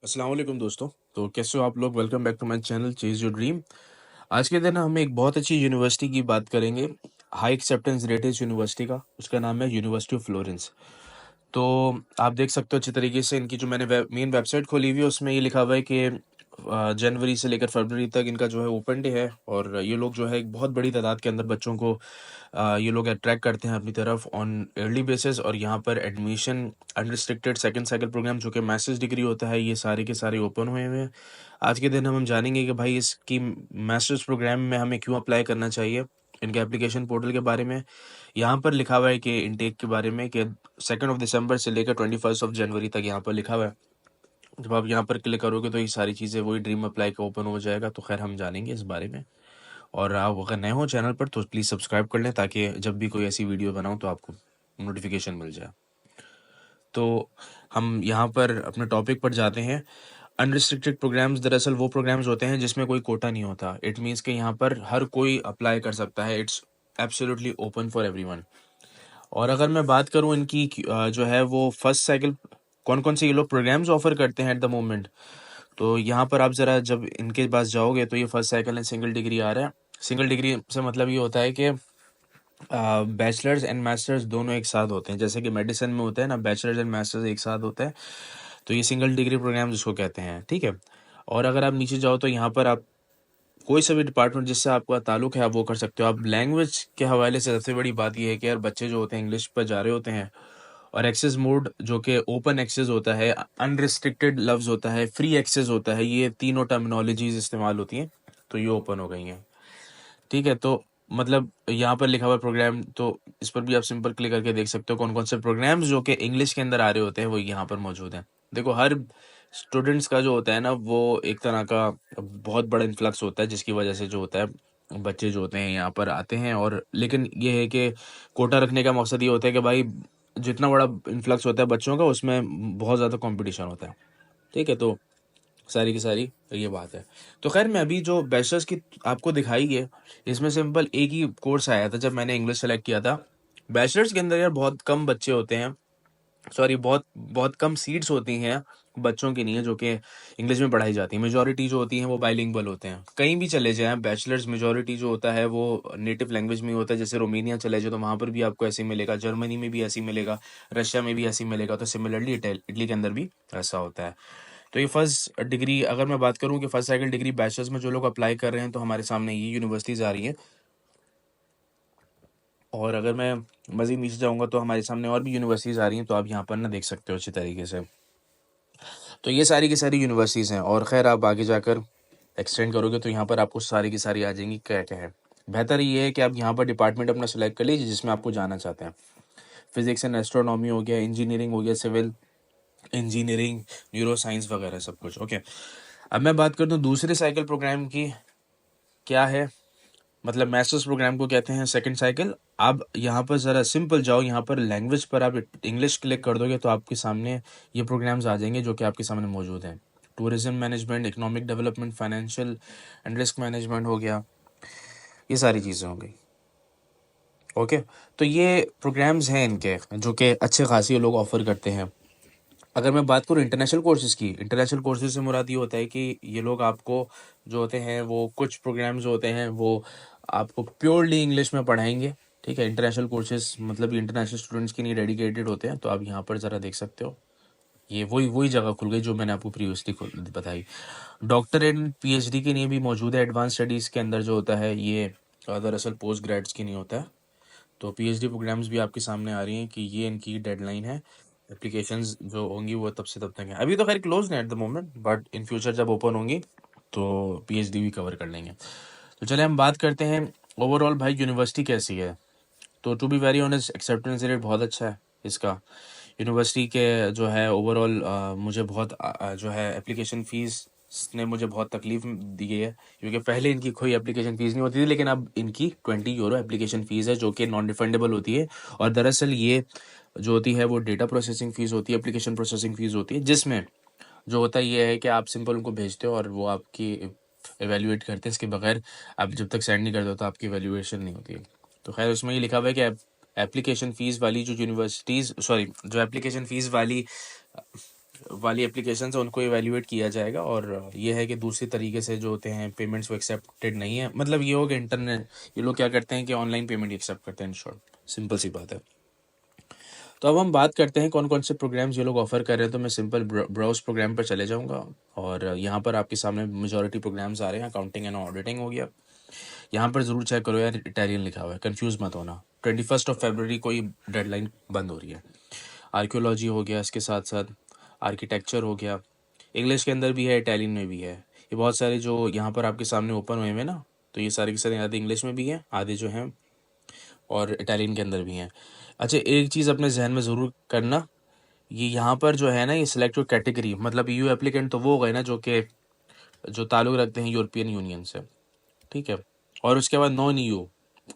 अस्सलाम वालेकुम दोस्तों। तो कैसे हो आप लोग? Welcome back to my channel chase your dream. आज के दिन हम एक बहुत अच्छी यूनिवर्सिटी की बात करेंगे। हाई एक्सेप्टेंस रेट इस यूनिवर्सिटी का, उसका नाम है यूनिवर्सिटी ऑफ फ्लोरेंस। तो आप देख सकते हो अच्छी तरीके से, इनकी जो मैंने मेन वेबसाइट खोली हुई है उसमें ये लिखा हुआ है कि जनवरी से लेकर फरवरी तक इनका जो है ओपन डे है। और ये लोग जो है एक बहुत बड़ी तादाद के अंदर बच्चों को ये लोग अट्रैक्ट करते हैं अपनी तरफ ऑन अर्ली बेसिस। और यहाँ पर admission unrestricted second cycle program जो कि मास्टर्स डिग्री होता है, ये सारे के सारे ओपन हुए हुए हैं। आज के दिन हम जानेंगे कि भाई इसकी मास्टर्स प्रोग्राम में हमें क्यों अप्लाई करना चाहिए, इनके एप्लीकेशन पोर्टल के बारे में। यहाँ पर लिखा हुआ है कि इनटेक के बारे में कि 2 दिसंबर से लेकर 21 जनवरी तक यहाँ पर लिखा हुआ है। जब आप यहाँ पर क्लिक करोगे तो ये सारी चीज़ें वही ड्रीम अप्लाई का ओपन हो जाएगा। तो खैर हम जानेंगे इस बारे में। और आप अगर नए हो चैनल पर तो प्लीज़ सब्सक्राइब कर लें, ताकि जब भी कोई ऐसी वीडियो बनाऊँ तो आपको नोटिफिकेशन मिल जाए। तो हम यहाँ पर अपने टॉपिक पर जाते हैं। अनरिस्ट्रिक्टेड प्रोग्राम्स दरअसल वो प्रोग्राम्स होते हैं जिसमें कोई कोटा नहीं होता। इट मीन्स कि यहाँ पर हर कोई अप्लाई कर सकता है। It's absolutely open for everyone. और अगर मैं बात करूँ इनकी जो है वो फर्स्ट साइकिल कौन कौन से ये लोग प्रोग्राम्स ऑफर करते हैं एट द मोमेंट, तो यहाँ पर आप ज़रा जब इनके पास जाओगे तो ये first cycle and single degree आ रहा है। सिंगल डिग्री से मतलब ये होता है कि बैचलर्स एंड मास्टर्स दोनों एक साथ होते हैं। जैसे कि मेडिसिन में होता है ना, बैचलर्स एंड मास्टर्स एक साथ होता है, तो ये सिंगल डिग्री प्रोग्राम जिसको कहते हैं, ठीक है। और अगर आप नीचे जाओ तो यहाँ पर आप कोई सा भी डिपार्टमेंट जिससे आपका ताल्लुक है आप वो कर सकते हो। आप लैंग्वेज के हवाले से सबसे बड़ी बात ये है कि यार बच्चे जो होते हैं इंग्लिश पर जा रहे होते हैं। और एक्सेस मोड जो कि ओपन एक्सेस होता है, अनरिस्ट्रिक्टेड लफ्ज़ होता है, फ्री एक्सेस होता है, ये तीनों टर्मिनोलॉजीज इस्तेमाल होती हैं, तो ये ओपन हो गई हैं, ठीक है। तो मतलब यहाँ पर लिखा हुआ प्रोग्राम, तो इस पर भी आप सिंपल क्लिक करके देख सकते हो कौन कौन से प्रोग्राम्स जो कि इंग्लिश के अंदर आ रहे होते हैं वो यहाँ पर मौजूद हैं। देखो हर स्टूडेंट्स का जो होता है ना वो एक तरह का बहुत बड़ा इन्फ्लक्स होता है, जिसकी वजह से जो होता है बच्चे जो होते हैं यहाँ पर आते हैं। और लेकिन ये है कि कोटा रखने का मकसद ये होता है कि भाई जितना बड़ा इन्फ्लक्स होता है बच्चों का उसमें बहुत ज़्यादा कंपटीशन होता है, ठीक है। तो सारी की सारी ये बात है। तो खैर मैं अभी जो बैचलर्स की आपको दिखाई है, इसमें सिंपल एक ही कोर्स आया था जब मैंने इंग्लिश सेलेक्ट किया था। बैचलर्स के अंदर यार बहुत कम बच्चे होते हैं, सॉरी बहुत बहुत कम सीट्स होती हैं बच्चों के लिए जो कि इंग्लिश में पढ़ाई जाती है। मेजॉरिटी जो होती हैं वो बाइलिंगुअल होते हैं। कहीं भी चले जाएं बैचलर्स, मेजॉरिटी जो होता है वो नेटिव लैंग्वेज में ही होता है। जैसे रोमानिया चले जाओ तो वहाँ पर भी आपको ऐसे ही मिलेगा, जर्मनी में भी ऐसे ही मिलेगा, रशिया में भी ऐसे ही मिलेगा। तो सिमिलरली इटली के अंदर भी ऐसा होता है। तो ये फर्स्ट डिग्री अगर मैं बात करूं कि फर्स्ट साइकिल डिग्री बैचलर्स में जो लोग अप्लाई कर रहे हैं, तो हमारे सामने ये यूनिवर्सिटीज़ आ रही हैं। और अगर मैं मज़ीद नीचे जाऊंगा तो हमारे सामने और भी यूनिवर्सिटीज़ आ रही हैं, तो आप यहाँ पर ना देख सकते हो अच्छी तरीके से। तो ये सारी की सारी यूनिवर्सिटीज़ हैं। और ख़ैर आप आगे जाकर एक्सटेंड करोगे तो यहाँ पर आपको सारी की सारी आ जाएंगी क्या क्या है। बेहतर ये है कि आप यहाँ पर डिपार्टमेंट अपना सेलेक्ट कर लीजिए जिसमें आपको जाना चाहते हैं। फिजिक्स एंड एस्ट्रोनॉमी हो गया, इंजीनियरिंग हो गया, सिविल इंजीनियरिंग, न्यूरो साइंस वगैरह सब कुछ, ओके। अब मैं बात करता हूँ दूसरे साइकिल प्रोग्राम की, क्या है मतलब मास्टर्स प्रोग्राम को कहते हैं सेकंड साइकिल। आप यहाँ पर ज़रा सिंपल जाओ, यहाँ पर लैंग्वेज पर आप इंग्लिश क्लिक कर दोगे तो आपके सामने ये प्रोग्राम्स आ जाएंगे जो कि आपके सामने मौजूद हैं। Tourism management, economic development, financial and risk management हो गया, ये सारी चीज़ें हो गई, ओके। तो ये प्रोग्राम्स हैं इनके जो कि अच्छे खासी लोग ऑफर करते हैं। अगर मैं बात करूँ इंटरनेशनल कोर्सेज की, इंटरनेशनल कोर्सेज से मुराद ये होता है कि ये लोग आपको जो होते हैं वो कुछ प्रोग्राम्स जो होते हैं वो आपको प्योरली इंग्लिश में पढ़ाएंगे, ठीक है। इंटरनेशनल कोर्सेज मतलब इंटरनेशनल स्टूडेंट्स के लिए डेडिकेटेड होते हैं। तो आप यहाँ पर ज़रा देख सकते हो, ये वही वही जगह खुल गई जो मैंने आपको प्रीवियसली बताई। डॉक्टर एंड पीएचडी के लिए भी मौजूद है। एडवांस स्टडीज़ के अंदर जो होता है ये दरअसल पोस्ट ग्रेड्स के नहीं होता है। तो पीएचडी प्रोग्राम्स भी आपके सामने आ रही हैं कि ये इनकी डेडलाइन है। एप्लीकेशंस जो होंगी वो तब से तब तक हैं। अभी तो खैर क्लोज है at the moment, but in future जब ओपन होंगी तो पीएचडी भी कवर कर लेंगे। तो चले हम बात करते हैं ओवरऑल भाई यूनिवर्सिटी कैसी है। तो to be very honest acceptance rate बहुत अच्छा है इसका। यूनिवर्सिटी के जो है ओवरऑल मुझे बहुत जो है एप्लीकेशन फ़ीस ने मुझे बहुत तकलीफ दी है, क्योंकि पहले इनकी कोई एप्लीकेशन फ़ीस नहीं होती थी, लेकिन अब इनकी 20 यूरो एप्लीकेशन फ़ीस है जो कि नॉन रिफंडेबल होती है। और दरअसल ये जो होती है वो डेटा प्रोसेसिंग फ़ीस होती है, एप्लीकेशन प्रोसेसिंग फ़ीस होती है, जिसमें जो होता है ये है कि आप सिंपल उनको भेजते हो और वो आपकी एवेल्यूएट करते हैं। इसके बगैर आप जब तक सेंड नहीं करते हो तो आपकी एवेल्यूएशन नहीं होती है। तो खैर उसमें ये लिखा हुआ है कि एप्लीकेशन फ़ीस वाली जो यूनिवर्सिटीज़, सॉरी जो एप्लीकेशन फ़ीस वाली वाली एप्लीकेशन है उनको इवेल्युएट किया जाएगा। और ये है कि दूसरी तरीके से जो होते हैं पेमेंट्स वो एक्सेप्टेड नहीं है। मतलब ये हो कि इंटरनेट, ये लोग क्या करते हैं कि ऑनलाइन पेमेंट एक्सेप्ट करते हैं, इन शॉर्ट सिंपल सी बात है। तो अब हम बात करते हैं कौन कौन से प्रोग्राम्स ये लोग ऑफर कर रहे हैं। तो मैं सिंपल ब्राउज प्रोग्राम पर चले जाऊंगा और यहाँ पर आपके सामने मेजॉरिटी प्रोग्राम्स आ रहे हैं। अकाउंटिंग एंड ऑडिटिंग हो गया, यहाँ पर ज़रूर चेक करो यार, इटालियन लिखा हुआ है, कंफ्यूज मत होना। 21 फरवरी को ही डेडलाइन बंद हो रही है। आर्कियोलॉजी हो गया, इसके साथ साथ आर्किटेक्चर हो गया, इंग्लिश के अंदर भी है, इटालियन में भी है। ये बहुत सारे जो यहाँ पर आपके सामने ओपन हुए हैं ना, तो ये सारे के सारे आधे इंग्लिश में भी हैं, आधे जो हैं और इटालियन के अंदर भी हैं। अच्छा, एक चीज़ अपने जहन में ज़रूर करना, ये यहाँ पर जो है ना, ये सिलेक्ट कैटेगरी, मतलब यू एप्लीकेंट तो वो हो गए ना जो ताल्लुक़ रखते हैं यूरोपियन यूनियन से, ठीक है। और उसके बाद नॉन ईयू,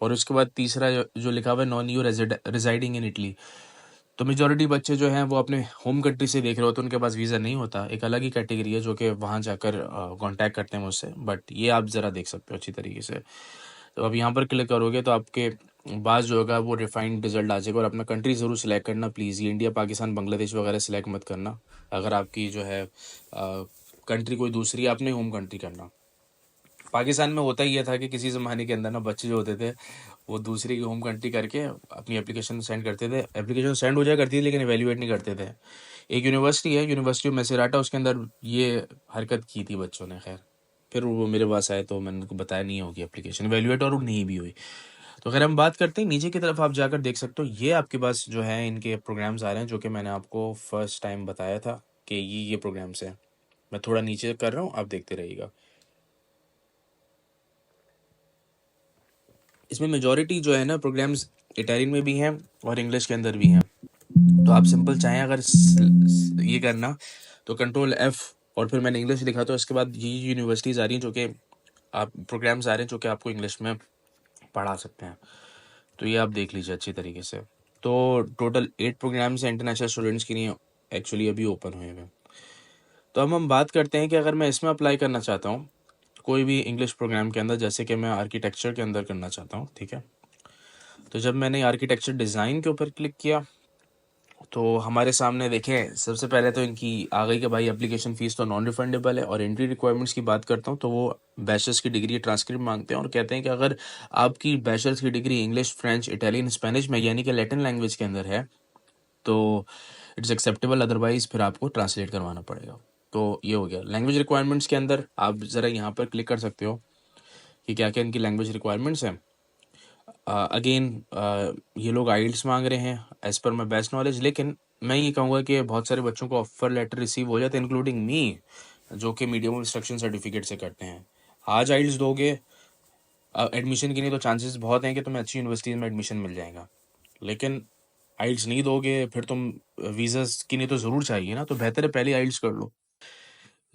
और उसके बाद तीसरा जो लिखा हुआ है non EU residing in Italy. तो मेजॉरिटी बच्चे जो हैं वो अपने होम कंट्री से देख रहे होते हैं, उनके पास वीज़ा नहीं होता, एक अलग ही कैटेगरी है जो कि वहाँ जाकर कांटेक्ट करते हैं मुझसे। बट ये आप ज़रा देख सकते हो अच्छी तरीके से। तो अब यहाँ पर क्लिक करोगे तो आपके पास जो होगा वो रिफाइंड रिजल्ट आ जाएगा। और अपना कंट्री ज़रूर सिलेक्ट करना प्लीज़, ये इंडिया पाकिस्तान बांग्लादेश वगैरह सिलेक्ट मत करना। अगर आपकी जो है कंट्री कोई दूसरी, आपने होम कंट्री करना। पाकिस्तान में होता ही ये था कि किसी ज़माने के अंदर ना बच्चे जो होते थे वो दूसरी की होम कंट्री करके अपनी एप्लीकेशन सेंड करते थे। एप्लीकेशन सेंड हो जाया करती थी लेकिन एवेल्यूएट नहीं करते थे। एक यूनिवर्सिटी है, यूनिवर्सिटी ऑफ मेसेराटा, उसके अंदर ये हरकत की थी बच्चों ने। खैर फिर वो मेरे पास आए तो मैंने उनको बताया नहीं होगी एप्लीकेशन एवेल्यूएट, और वो नहीं भी हुई। तो अगर हम बात करते हैं नीचे की तरफ, आप जाकर देख सकते हो, ये आपके पास जो है इनके प्रोग्राम्स आ रहे हैं जो कि मैंने आपको फर्स्ट टाइम बताया था कि ये प्रोग्राम्स हैं। मैं थोड़ा नीचे कर रहा हूँ, आप देखते रहिएगा। इसमें मेजॉरिटी जो है ना प्रोग्राम्स इटालियन में भी हैं और इंग्लिश के अंदर भी हैं। तो आप सिंपल चाहें अगर ये करना तो कंट्रोल F, और फिर मैंने इंग्लिश लिखा, तो इसके बाद ये यूनिवर्सिटीज़ आ रही हैं जो कि आप प्रोग्राम्स आ रहे हैं जो कि आपको इंग्लिश में पढ़ा सकते हैं। तो ये आप देख लीजिए अच्छी तरीके से। तो टोटल 8 प्रोग्राम्स हैं इंटरनेशनल स्टूडेंट्स के लिए, एक्चुअली अभी ओपन हुए हैं। तो अब हम बात करते हैं कि अगर मैं इसमें अप्लाई करना चाहता हूँ कोई भी इंग्लिश प्रोग्राम के अंदर, जैसे कि मैं आर्किटेक्चर के अंदर करना चाहता हूँ, ठीक है। तो जब मैंने आर्किटेक्चर डिज़ाइन के ऊपर क्लिक किया तो हमारे सामने देखें, सबसे पहले तो इनकी आ गई कि भाई एप्लीकेशन फ़ीस तो नॉन रिफंडेबल है। और एंट्री रिक्वायरमेंट्स की बात करता हूँ तो वो बैचलर्स की डिग्री ट्रांसक्रिप्ट मांगते हैं और कहते हैं कि अगर आपकी बैचलर्स की degree English, French, Italian, Spanish में यानी कि लैटिन लैंग्वेज के अंदर है तो इट्स एक्सेप्टेबल, अदरवाइज फिर आपको ट्रांसलेट करवाना पड़ेगा। तो ये हो गया लैंग्वेज रिक्वायरमेंट्स के अंदर। आप ज़रा यहाँ पर क्लिक कर सकते हो कि क्या क्या इनकी लैंग्वेज रिक्वायरमेंट्स हैं। अगेन ये लोग आइल्स मांग रहे हैं as per my best knowledge, लेकिन मैं ये कहूँगा कि बहुत सारे बच्चों को ऑफर लेटर रिसीव हो जाते हैं इंक्लूडिंग मी, जो कि मीडियम ऑफ इंस्ट्रक्शन सर्टिफिकेट से करते हैं। आज आइल्स दोगे एडमिशन के लिए तो चांसेस बहुत हैं कि तुम्हें अच्छी यूनिवर्सिटीज़ में एडमिशन मिल जाएगा। लेकिन आइल्स नहीं दोगे फिर तुम वीज़ास के लिए तो ज़रूर चाहिए ना, तो बेहतर है पहले आइल्स कर लो।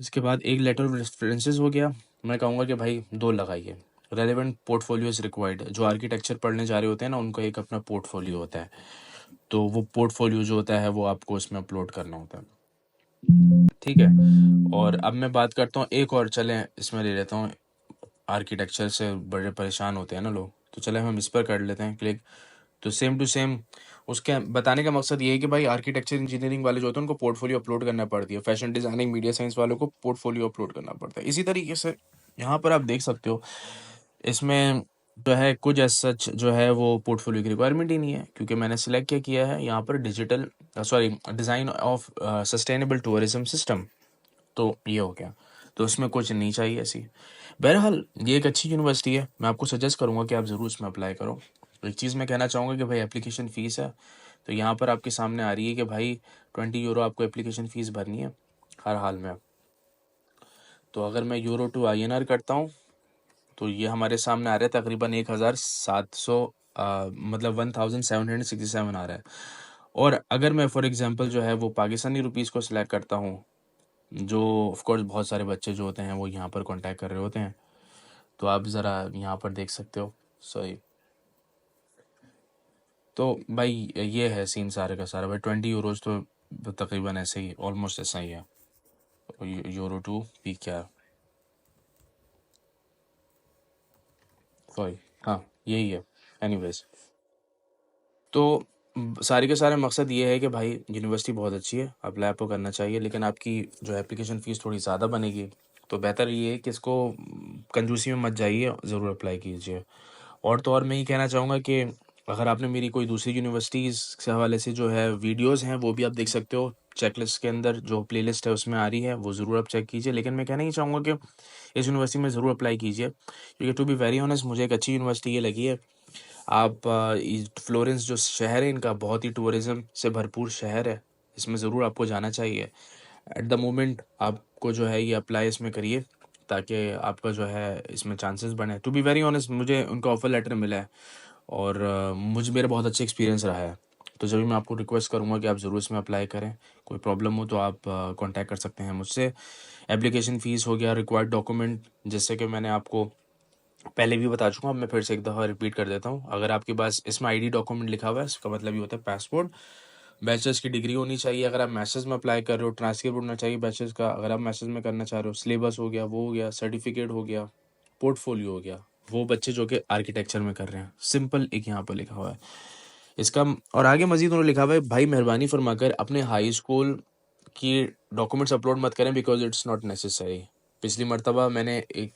इसके बाद एक लेटर ऑफ रेफरेंसेस हो गया। मैं कहूँगा कि भाई 2 लगाइए। रेलेवेंट पोर्टफोलियोज रिक्वायर्ड, जो आर्किटेक्चर पढ़ने जा रहे होते हैं ना उनका एक अपना पोर्टफोलियो होता है, तो वो पोर्टफोलियो जो होता है वो आपको उसमें अपलोड करना होता है, ठीक है। और अब मैं बात करता हूँ एक और, चलें इसमें ले लेता हूँ। आर्किटेक्चर से बड़े परेशान होते हैं ना लोग, तो चले हम इस पर कर लेते हैं क्लिक। तो सेम टू सेम उसके बताने का मकसद ये है कि भाई आर्किटेक्चर इंजीनियरिंग वाले जो होते हैं उनको पोर्टफोलियो अपलोड करना पड़ती है, फैशन डिज़ाइनिंग मीडिया साइंस वालों को पोर्टफोलियो अपलोड करना पड़ता है। इसी तरीके से यहाँ पर आप देख सकते हो इसमें जो है कुछ एज सच जो है वो पोर्टफोलियो की रिक्वायरमेंट ही नहीं है, क्योंकि मैंने सिलेक्ट क्या किया है यहाँ पर digital sorry design of sustainable tourism system. तो ये हो गया, तो उसमें कुछ नहीं चाहिए ऐसी। बहरहाल ये एक अच्छी यूनिवर्सिटी है, मैं आपको सजेस्ट करूँगा कि आप ज़रूर इसमें अप्लाई करो। तो एक चीज़ मैं कहना चाहूँगा कि भाई एप्लीकेशन फ़ीस है, तो यहाँ पर आपके सामने आ रही है कि भाई 20 यूरो आपको एप्लीकेशन फ़ीस भरनी है हर हाल में। तो अगर मैं यूरो टू INR करता हूँ तो ये हमारे सामने आ रहा है तकरीबन 1700, मतलब 1767 आ रहा है। और अगर मैं फॉर एग्जांपल जो है वो पाकिस्तानी रुपीस को सिलेक्ट करता हूँ, जो ऑफ कोर्स बहुत सारे बच्चे जो होते हैं वो यहाँ पर कांटेक्ट कर रहे होते हैं, तो आप ज़रा यहाँ पर देख सकते हो। सॉरी, तो भाई ये है सीन सारे का सारा। भाई 20 यूरोज तो तकरीबन ऐसे ही, ऑलमोस्ट ऐसा ही है। यूरो टू PKR, सॉरी, हाँ यही है। एनीवेज, तो सारे के सारे मकसद ये है कि भाई यूनिवर्सिटी बहुत अच्छी है, अप्लाई आपको करना चाहिए, लेकिन आपकी जो एप्लीकेशन फ़ीस थोड़ी ज़्यादा बनेगी। तो बेहतर ये है कि इसको कंजूसी में मत जाइए, ज़रूर अप्लाई कीजिए। और तो और मैं ये कहना चाहूँगा कि अगर आपने मेरी कोई दूसरी यूनिवर्सिटीज़ के हवाले से जो है वीडियोज़ हैं वो भी आप देख सकते हो, चेकलिस्ट के अंदर जो प्लेलिस्ट है उसमें आ रही है, वो ज़रूर आप चेक कीजिए। लेकिन मैं कहना ये चाहूँगा कि इस यूनिवर्सिटी में ज़रूर अप्लाई कीजिए, क्योंकि टू बी वेरी ऑनेस्ट मुझे एक अच्छी यूनिवर्सिटी ये लगी है। आप फ्लोरेंस जो शहर है इनका बहुत ही टूरिज़्म से भरपूर शहर है, इसमें ज़रूर आपको जाना चाहिए। एट द मोमेंट आपको जो है ये अप्लाई इसमें करिए, ताकि आपका जो है इसमें चांसेस बने। टू बी वेरी ऑनेस्ट मुझे उनका ऑफ़र लेटर मिला है और मुझ मेरा बहुत अच्छा एक्सपीरियंस रहा है। तो जब भी मैं आपको रिक्वेस्ट करूँगा कि आप ज़रूर इसमें अप्लाई करें। कोई प्रॉब्लम हो तो आप कांटेक्ट कर सकते हैं मुझसे। एप्लीकेशन फ़ीस हो गया, रिक्वायर्ड डॉक्यूमेंट जैसे कि मैंने आपको पहले भी बता चुका हूँ, अब मैं फिर से एक दफ़ा रिपीट कर देता हूँ। अगर आपके पास इसमें आईडी डॉक्यूमेंट लिखा हुआ है, इसका मतलब ये होता है पासपोर्ट, बैचलर्स की डिग्री होनी चाहिए अगर आप मास्टर्स में अप्लाई कर रहे हो, ट्रांसक्रिप्ट होना चाहिए बैचलर्स का अगर आप मास्टर्स में करना चाह रहे हो, सिलेबस हो गया, वो हो गया, सर्टिफिकेट हो गया, पोर्टफोलियो हो गया, वो बच्चे जो कि आर्किटेक्चर में कर रहे हैं, सिंपल एक यहाँ पर लिखा हुआ है इसका। और आगे मजीद उन्होंने लिखा हुआ है, भाई मेहरबानी फरमाकर अपने हाई स्कूल की डॉक्यूमेंट्स अपलोड मत करें बिकॉज इट्स नॉट नेसेसरी। पिछली मरतबा मैंने एक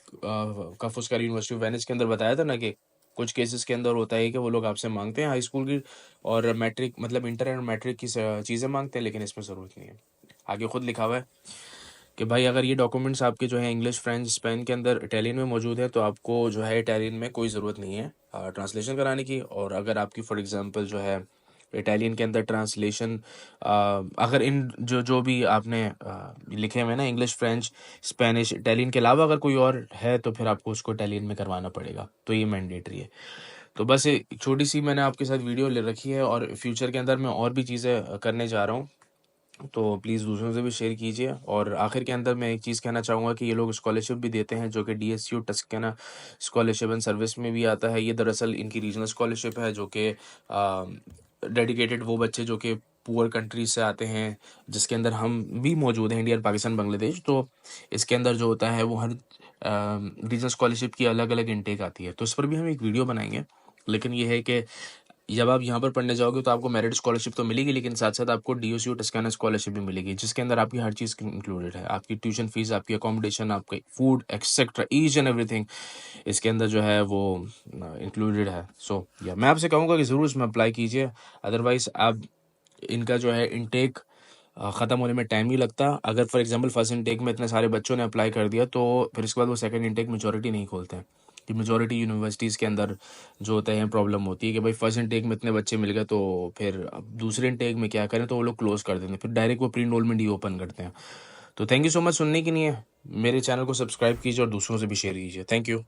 कफ उसका यूनिवर्सिटी ऑफ वेनिस के अंदर बताया था ना कि कुछ केसेस के अंदर होता है कि वो लोग आपसे मांगते हैं हाई स्कूल की और मैट्रिक मतलब इंटर एंड मैट्रिक की चीज़ें मांगते हैं, लेकिन इसमें ज़रूरत नहीं है। आगे खुद लिखा हुआ है कि भाई अगर ये डॉक्यूमेंट्स आपके जो है इंग्लिश, फ्रेंच, स्पेन के अंदर इटालियन में मौजूद है तो आपको जो है इटालियन में कोई ज़रूरत नहीं है ट्रांसलेशन कराने की। और अगर आपकी फॉर एग्जांपल जो है इटालियन के अंदर ट्रांसलेशन अगर इन जो जो भी आपने लिखे हुए हैं ना इंग्लिश, फ्रेंच, स्पेनिश, इटालियन के अलावा अगर कोई और है तो फिर आपको उसको इटालियन में करवाना पड़ेगा, तो ये मैंडेटरी है। तो बस एक छोटी सी मैंने आपके साथ वीडियो ले रखी है और फ्यूचर के अंदर मैं और भी चीज़ें करने जा रहा हूँ, तो प्लीज़ दूसरों से भी शेयर कीजिए। और आखिर के अंदर मैं एक चीज़ कहना चाहूँगा कि ये लोग स्कॉलरशिप भी देते हैं जो कि DSU टस्केना स्कॉलरशिप एंड सर्विस में भी आता है। ये दरअसल इनकी रीजनल स्कॉलरशिप है जो कि डेडिकेटेड वो बच्चे जो कि पुअर कंट्रीज से आते हैं, जिसके अंदर हम भी मौजूद हैं, इंडिया, पाकिस्तान, बांग्लादेश। तो इसके अंदर जो होता है वो हर रीजनल स्कॉलरशिप की अलग अलग इनटेक आती है, तो इस पर भी हम एक वीडियो बनाएंगे। लेकिन ये है कि जब आप यहाँ पर पढ़ने जाओगे तो आपको मेरिट स्कॉलरशिप तो मिलेगी, लेकिन साथ साथ आपको DSU टस्काना स्कॉलरशिप भी मिलेगी, जिसके अंदर आपकी हर चीज़ इंक्लूडेड है। आपकी ट्यूशन फीस, आपकी अकोमोडेशन, आपके food etcetera each and everything इसके अंदर जो है वो इंक्लूडेड है। सो या मैं आपसे कहूँगा कि ज़रूर इसमें अप्लाई कीजिए, अदरवाइज़ आप इनका जो है इनटेक ख़त्म होने में टाइम नहीं लगता। अगर फॉर एग्जांपल फर्स्ट इनटेक में इतने सारे बच्चों ने अप्लाई कर दिया तो फिर इसके बाद वो सेकंड इनटेक मेजॉरिटी नहीं खोलते हैं। कि मेजॉरिटी यूनिवर्सिटीज़ के अंदर जो होता है प्रॉब्लम होती है कि भाई फर्स्ट इनटेक में इतने बच्चे मिल गए तो फिर अब दूसरे इनटेक में क्या करें, तो वो लोग क्लोज़ कर देते हैं, फिर डायरेक्ट वो प्री इनरोलमेंट ही ओपन करते हैं। तो थैंक यू सो मच सुनने के लिए। मेरे चैनल को सब्सक्राइब कीजिए और दूसरों से भी शेयर कीजिए। Thank you.